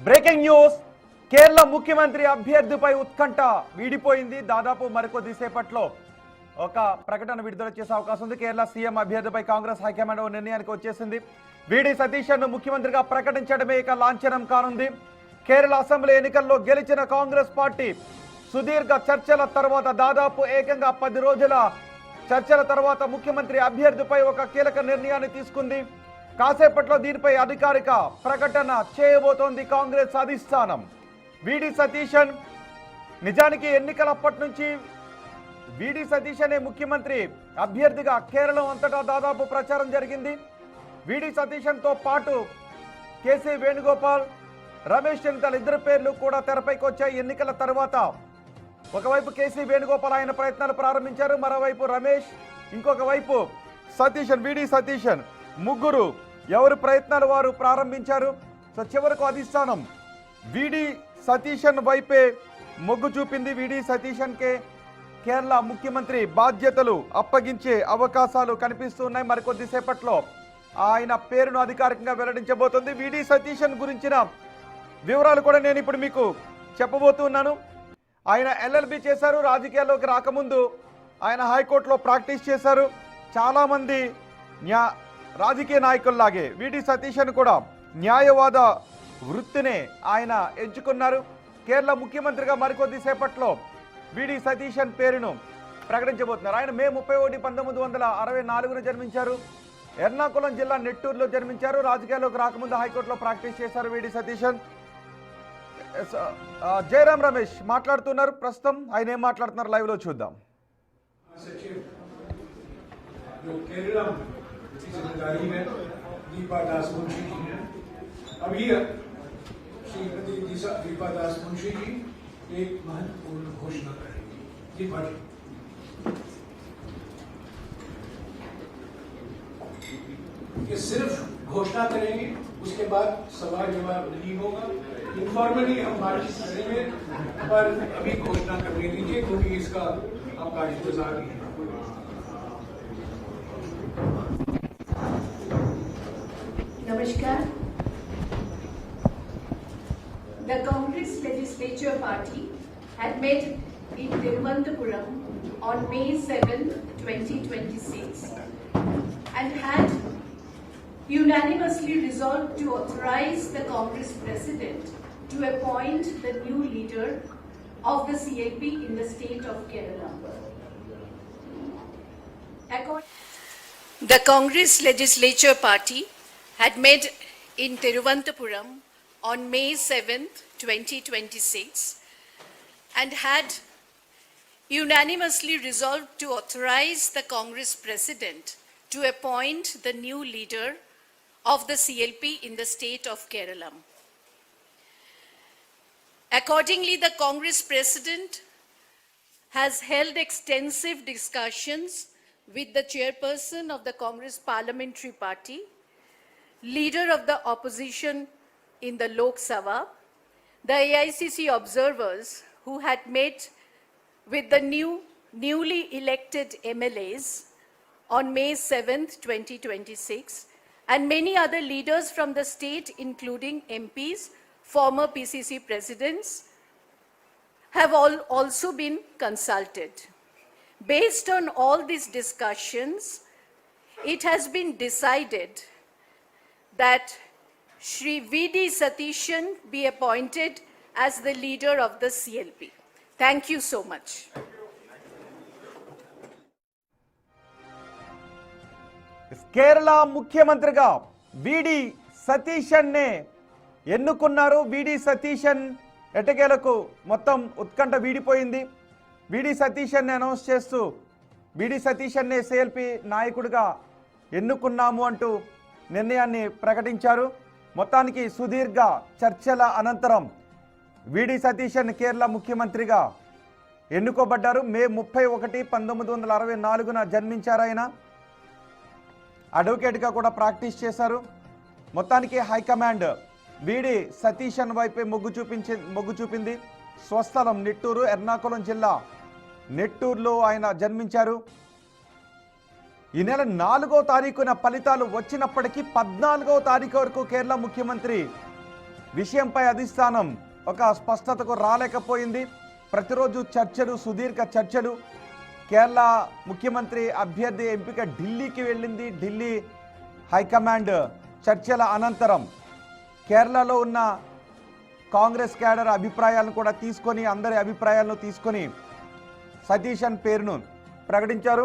Breaking news Kerala ముఖ్యమంత్రి అభ్యర్థిపై ఉత్కంఠ వీడిపోయింది. దాదాపు మరికొద్ది సేపట్లో ఒక ప్రకటన విడుదల చేసే అవకాశం ఉంది. కేరళ సీఎం అభ్యర్థిపై కాంగ్రెస్ హైకమాండ్ నిర్ణయానికి వచ్చేసింది. వీడి సతీష్ను ముఖ్యమంత్రిగా ప్రకటించడమే ఇక లాంఛనం కానుంది. కేరళ అసెంబ్లీ ఎన్నికల్లో గెలిచిన కాంగ్రెస్ పార్టీ సుదీర్ఘ చర్చల తర్వాత దాదాపు ఏకంగా 10 రోజుల చర్చల తర్వాత ముఖ్యమంత్రి అభ్యర్థిపై ఒక కీలక నిర్ణయాన్ని తీసుకుంది. కాసేపట్లో దీనిపై అధికారిక ప్రకటన చేయబోతోంది కాంగ్రెస్ అధిష్టానం. వీడి సతీశన్ నిజానికి ఎన్నికలప్పటి నుంచి వీడి సతీష్ అనే ముఖ్యమంత్రి అభ్యర్థిగా కేరళం అంతటా దాదాపు ప్రచారం జరిగింది. వీడి సతీశన్తో పాటు కేసీ వేణుగోపాల్, రమేష్ చెన్నితల ఇద్దరు పేర్లు కూడా తెరపైకి వచ్చాయి. ఎన్నికల తర్వాత ఒకవైపు కేసీ వేణుగోపాల్ ఆయన ప్రయత్నాలు ప్రారంభించారు, మరోవైపు రమేష్, ఇంకొక వైపు సతీశన్, వీడి సతీశన్, ముగ్గురు ఎవరు ప్రయత్నాలు వారు ప్రారంభించారు. సో చివరకు అధిష్టానం వీడి సతీశన్ వైపే మొగ్గు చూపింది. వీడి సతీశన్కే కేరళ ముఖ్యమంత్రి బాధ్యతలు అప్పగించే అవకాశాలు కనిపిస్తున్నాయి. మరికొద్ది సేపట్లో ఆయన పేరును అధికారికంగా వెల్లడించబోతోంది. వీడి సతీశన్ గురించిన వివరాలు కూడా నేను ఇప్పుడు మీకు చెప్పబోతున్నాను. ఆయన ఎల్ఎల్బి చేశారు. రాజకీయాల్లోకి రాకముందు ఆయన హైకోర్టులో ప్రాక్టీస్ చేశారు. చాలామంది రాజకీయ నాయకుల్లాగే వీడి సతీశన్ కూడా న్యాయవాద వృత్తినే ఆయన ఎంచుకున్నారు. కేరళ ముఖ్యమంత్రిగా మరికొద్ది సేపట్లో వీడి సతీశన్ పేరును ప్రకటించబోతున్నారు. ఆయన మే 31, 1964 జన్మించారు. ఎర్నాకుళం జిల్లా నెట్టూరులో జన్మించారు. రాజకీయాల్లోకి రాకముందు హైకోర్టులో ప్రాక్టీస్ చేశారు వీడి సతీశన్. జయరాం రమేష్ మాట్లాడుతున్నారు. ప్రస్తుతం ఆయన ఏం మాట్లాడుతున్నారు లైవ్ లో చూద్దాం. जिम्मेदारी है दीपा दास मुंशी की है। अभी श्रीमती दीपा दास मुंशी जी एक महत्वपूर्ण घोषणा करेंगी। दीपा जी, ये सिर्फ घोषणा करेंगे, उसके बाद सवाल जवाब नहीं होगा। इनफॉर्मली हम बातचीत करेंगे, पर अभी घोषणा करने दीजिए क्योंकि इसका आपका इंतजार नहीं है। Namaskar. The Congress Legislature Party had met in Thiruvananthapuram on May 7, 2026 and had unanimously resolved to authorize the Congress President to appoint the new leader of the CLP in the state of Kerala. The Congress Legislature Party had met in Thiruvananthapuram on May 7th, 2026 and had unanimously resolved to authorize the Congress President to appoint the new leader of the CLP in the state of Kerala. Accordingly, the Congress President has held extensive discussions with the chairperson of the Congress Parliamentary Party, leader of the opposition in the Lok Sabha, the AICC observers who had met with the newly elected MLAs on May 7th, 2026, and many other leaders from the state, including MPs, former PCC presidents, have also been consulted. Based on all these discussions, it has been decided that Shri V.D. Satishan be appointed as the leader of the CLP. Thank you so much. Kerala ముఖ్యమంత్రిగా వీడి సతీశన్నే ఎన్నుకున్నారు. వీడి సతీశన్ ఎటకేలకు మొత్తం ఉత్కంఠ వీడిపోయింది. వీడి సతీశన్ని announce చేస్తూ వీడి సతీశన్నే CLP నాయకుడిగా ఎన్నుకున్నాము అంటూ నిర్ణయాన్ని ప్రకటించారు. మొత్తానికి సుదీర్ఘ చర్చల అనంతరం వీడి సతీశన్ కేరళ ముఖ్యమంత్రిగా ఎన్నుకోబడ్డారు. మే 31, 1964 జన్మించారు. ఆయన అడ్వకేట్గా కూడా ప్రాక్టీస్ చేశారు. మొత్తానికి హైకమాండ్ వీడి సతీశన్ వైపే మొగ్గు చూపింది. స్వస్థలం నెట్టూరు, ఎర్నాకుళం జిల్లా నెట్టూరులో ఆయన జన్మించారు. ఈ నెల 4వ తారీఖున ఫలితాలు వచ్చినప్పటికీ 14వ తారీఖు వరకు కేరళ ముఖ్యమంత్రి విషయంపై అధిష్టానం ఒక స్పష్టతకు రాలేకపోయింది. ప్రతిరోజు చర్చలు, సుదీర్ఘ చర్చలు. కేరళ ముఖ్యమంత్రి అభ్యర్థి ఎంపిక ఢిల్లీకి వెళ్ళింది. ఢిల్లీ హైకమాండ్ చర్చల అనంతరం కేరళలో ఉన్న కాంగ్రెస్ క్యాడర్ అభిప్రాయాలను కూడా తీసుకొని, అందరి అభిప్రాయాలను తీసుకొని సతీశన్ పేరును ప్రకటించారు.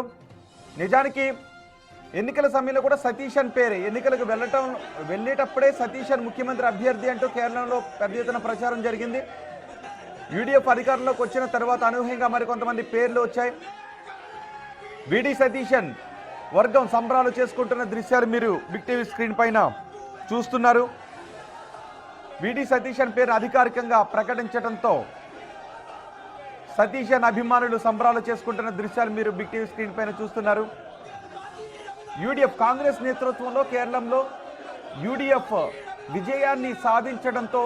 నిజానికి ఎన్నికల సమయంలో కూడా సతీశన్ పేరే, ఎన్నికలకు వెళ్ళేటప్పుడే సతీశన్ ముఖ్యమంత్రి అభ్యర్థి అంటూ కేరళలో పెద్ద ఎత్తున ప్రచారం జరిగింది. యూడీఎఫ్ అధికారంలోకి వచ్చిన తర్వాత అనూహ్యంగా మరికొంతమంది పేర్లు వచ్చాయి. విడి సతీశన్ వర్గం సంబరాలు చేసుకుంటున్న దృశ్యాలు మీరు బిగ్ టీవీ స్క్రీన్ పైన చూస్తున్నారు. విడి సతీశన్ పేరు అధికారికంగా ప్రకటించడంతో సతీశన్ అభిమానులు సంబరాలు చేసుకుంటున్న దృశ్యాలు మీరు బిగ్ టీవీ స్క్రీన్ పైన చూస్తున్నారు. యూడీఎఫ్ కాంగ్రెస్ నేతృత్వంలో కేరళంలో యూడీఎఫ్ విజయాన్ని సాధించడంతో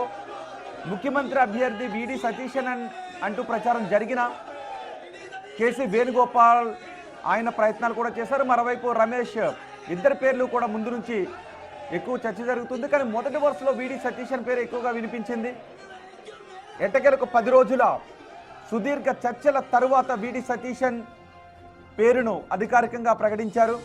ముఖ్యమంత్రి అభ్యర్థి విడి సతీశన్ అంటూ ప్రచారం జరిగిన కేసీ వేణుగోపాల్ ఆయన ప్రయత్నాలు కూడా చేశారు. మరోవైపు రమేష్, ఇద్దరు పేర్లు కూడా ముందు నుంచి ఎక్కువ చర్చ జరుగుతుంది. కానీ మొదటి వరుసలో విడి సతీశన్ పేరు ఎక్కువగా వినిపించింది. ఎట్టకేలకు 10 రోజుల సుదీర్ఘ చర్చల తరువాత విడి సతీశన్ పేరును అధికారికంగా ప్రకటించారు.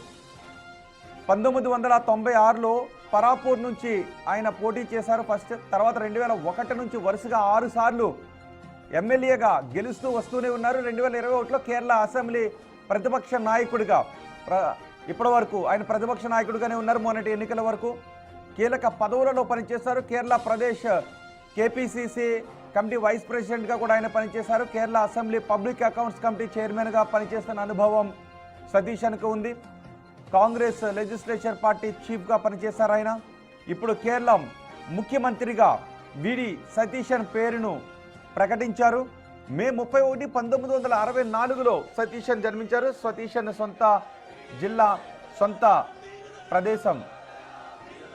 1996లో పరాపూర్ నుంచి ఆయన పోటీ చేశారు ఫస్ట్. తర్వాత 2001 నుంచి వరుసగా 6 సార్లు ఎమ్మెల్యేగా గెలుస్తూ వస్తూనే ఉన్నారు. 2021లో కేరళ అసెంబ్లీ ప్రతిపక్ష నాయకుడిగా ఇప్పటి వరకు ఆయన ప్రతిపక్ష నాయకుడిగానే ఉన్నారు. మొన్నటి ఎన్నికల వరకు కీలక పదవులలో పనిచేశారు. Kerala Pradesh KPCC committee vice ప్రెసిడెంట్గా కూడా ఆయన పనిచేశారు. Kerala assembly public accounts committee చైర్మన్గా పనిచేస్తున్న అనుభవం సతీశన్కు ఉంది. కాంగ్రెస్ లెజిస్లేచర్ పార్టీ చీఫ్గా పనిచేశారు ఆయన. ఇప్పుడు కేరళ ముఖ్యమంత్రిగా విడి సతీశన్ పేరును ప్రకటించారు. మే 31, 1964లో సతీశన్ జన్మించారు. సతీశన్ సొంత జిల్లా, సొంత ప్రదేశం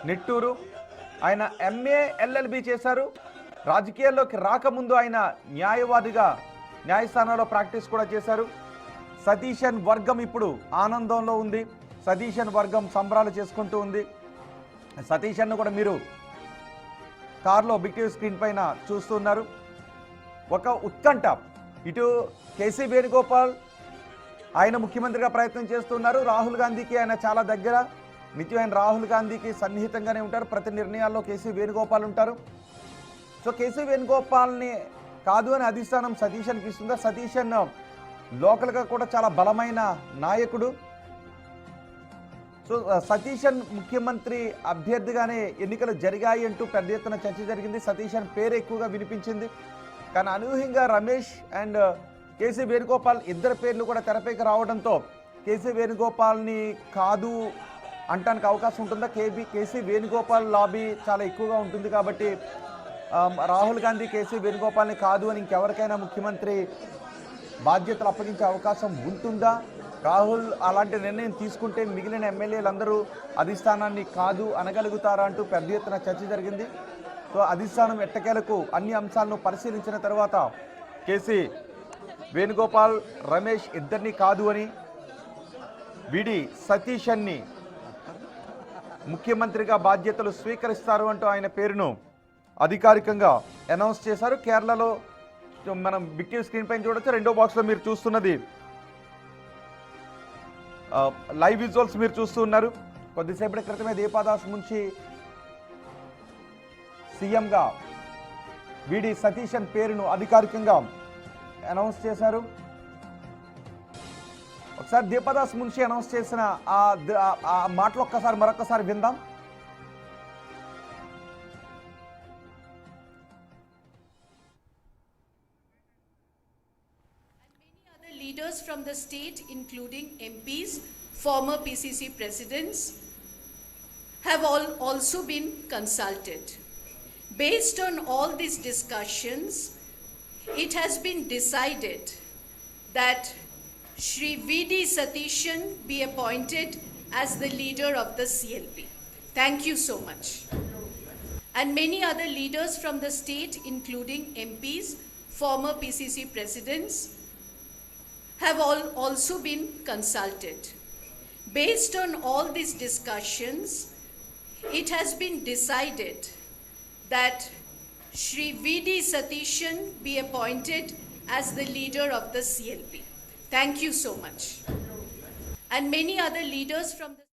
నిట్టూరు. ఆయన ఎంఏ ఎల్ఎల్బి చేశారు. రాజకీయాల్లోకి రాకముందు ఆయన న్యాయవాదిగా న్యాయస్థానంలో ప్రాక్టీస్ కూడా చేశారు. సతీశన్ వర్గం ఇప్పుడు ఆనందంలో ఉంది. సతీశన్ వర్గం సంబరాలు చేసుకుంటూ ఉంది. సతీశన్ను కూడా మీరు కారులో బిగ్ టీవీ స్క్రీన్ పైన చూస్తున్నారు. ఒక ఉత్కంఠ, ఇటు కేసీ వేణుగోపాల్ ఆయన ముఖ్యమంత్రిగా ప్రయత్నం చేస్తున్నారు. రాహుల్ గాంధీకి ఆయన చాలా దగ్గర, నిత్యం ఆయన రాహుల్ గాంధీకి సన్నిహితంగానే ఉంటారు. ప్రతి నిర్ణయాల్లో కేసీ వేణుగోపాల్ ఉంటారు. సో కేసీ వేణుగోపాల్ని కాదు అని అధిష్టానం సతీశన్కి ఇస్తుందా? సతీశన్ లోకల్గా కూడా చాలా బలమైన నాయకుడు. సో సతీశన్ ముఖ్యమంత్రి అభ్యర్థిగానే ఎన్నికలు జరిగాయి అంటూ పెద్ద ఎత్తున చర్చ జరిగింది. సతీశన్ పేరు ఎక్కువగా వినిపించింది. కానీ అనూహ్యంగా రమేష్ అండ్ కేసీ వేణుగోపాల్ ఇద్దరు పేర్లు కూడా తెరపైకి రావడంతో కేసీ వేణుగోపాల్ని కాదు అంటానికి అవకాశం ఉంటుందా? కేసీ వేణుగోపాల్ లాబీ చాలా ఎక్కువగా ఉంటుంది కాబట్టి రాహుల్ గాంధీ కేసీ వేణుగోపాల్ని కాదు అని ఇంకెవరికైనా ముఖ్యమంత్రి బాధ్యతలు అప్పగించే అవకాశం ఉంటుందా? రాహుల్ అలాంటి నిర్ణయం తీసుకుంటే మిగిలిన ఎమ్మెల్యేలందరూ అధిష్టానాన్ని కాదు అనగలుగుతారా అంటూ పెద్ద ఎత్తున చర్చ జరిగింది. సో అధిష్టానం ఎట్టకేలకు అన్ని అంశాలను పరిశీలించిన తర్వాత కేసీ వేణుగోపాల్, రమేష్ ఇద్దరిని కాదు అని, విడి సతీశన్ని ముఖ్యమంత్రిగా బాధ్యతలు స్వీకరిస్తారు అంటూ ఆయన పేరును అధికారికంగా అనౌన్స్ చేశారు. కేరళలో మనం బిగ్ టీవీ స్క్రీన్ పైన చూడొచ్చు. రెండో బాక్స్లో మీరు చూస్తున్నది లైవ్ విజువల్స్ మీరు చూస్తూ ఉన్నారు. కొద్దిసేపటి క్రితమే దీపాదాస్ మున్షి సీఎంగా విడి సతీశన్ పేరును అధికారికంగా అనౌన్స్ చేశారు. ఒకసారి దీపాదాస్ మున్షి అనౌన్స్ చేసిన ఆ మాటలు మరొకసారి విందాం. Leaders from the state, including MPs, former PCC presidents, have also been consulted. Based on all these discussions, it has been decided that Shri V.D. Satishan be appointed as the leader of the CLP. Thank you so much. And many other leaders from the state, including MPs, former PCC presidents, have also been consulted. Based on all these discussions, it has been decided that Shri V.D. Satishan be appointed as the leader of the CLP. Thank you so much. And many other leaders from the